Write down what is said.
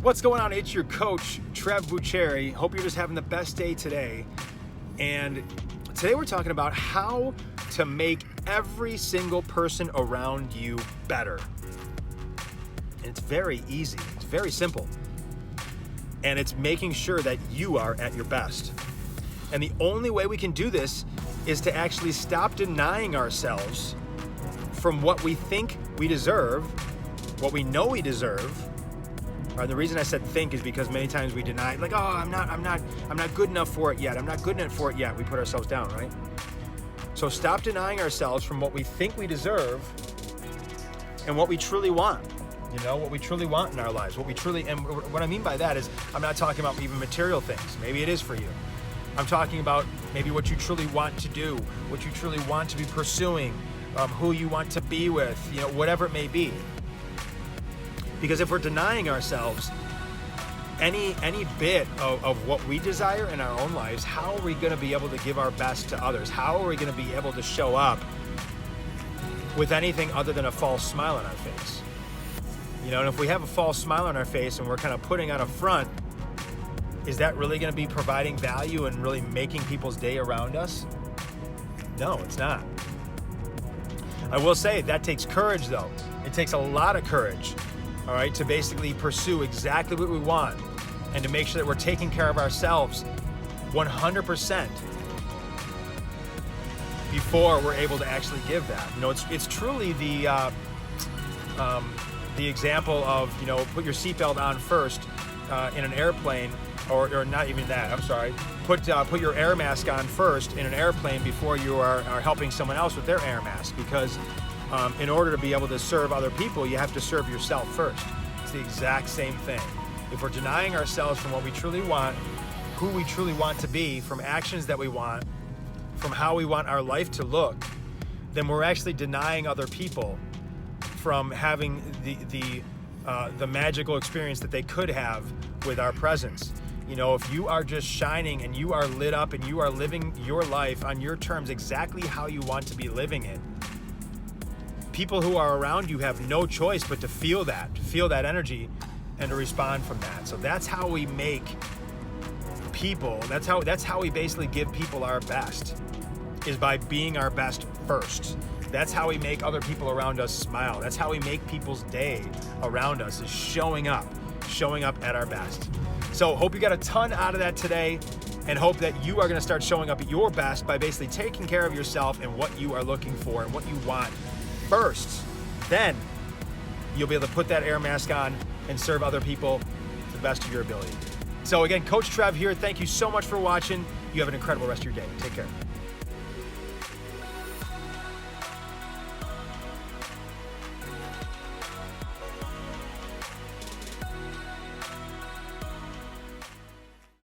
What's going on? It's your coach, Trev Bucheri. Hope you're just having the best day today. And today we're talking about how to make every single person around you better. And it's very easy. It's very simple. And it's making sure that you are at your best. And the only way we can do this is to actually stop denying ourselves from what we think we deserve, what we know we deserve. The reason I said think is because many times we deny, like, oh, I'm not good enough for it yet. I'm not good enough for it yet. We put ourselves down, right? So stop denying ourselves from what we think we deserve and what we truly want. You know, what we truly want in our lives, and what I mean by that is, I'm not talking about even material things. Maybe it is for you. I'm talking about maybe what you truly want to do, what you truly want to be pursuing, who you want to be with, you know, whatever it may be. Because if we're denying ourselves any bit of what we desire in our own lives, how are we going to be able to give our best to others? How are we going to be able to show up with anything other than a false smile on our face? You know, and if we have a false smile on our face and we're kind of putting on a front, is that really going to be providing value and really making people's day around us? No, it's not. I will say that takes courage, though. It takes a lot of courage. All right, to basically pursue exactly what we want and to make sure that we're taking care of ourselves 100% before we're able to actually give that. You know, it's truly the example of, you know, put your seatbelt on first in an airplane, or not even that. I'm sorry. Put your air mask on first in an airplane before you are helping someone else with their air mask, because in order to be able to serve other people, you have to serve yourself first. It's the exact same thing. If we're denying ourselves from what we truly want, who we truly want to be, from actions that we want, from how we want our life to look, then we're actually denying other people from having the magical experience that they could have with our presence. You know, if you are just shining and you are lit up and you are living your life on your terms exactly how you want to be living it, people who are around you have no choice but to feel that energy and to respond from that. So that's how we make people, that's how we basically give people our best, is by being our best first. That's how we make other people around us smile. That's how we make people's day around us, is showing up at our best. So hope you got a ton out of that today, and hope that you are going to start showing up at your best by basically taking care of yourself and what you are looking for and what you want first. Then you'll be able to put that air mask on and serve other people to the best of your ability. So again, Coach Trev here. Thank you so much for watching. You have an incredible rest of your day. Take care.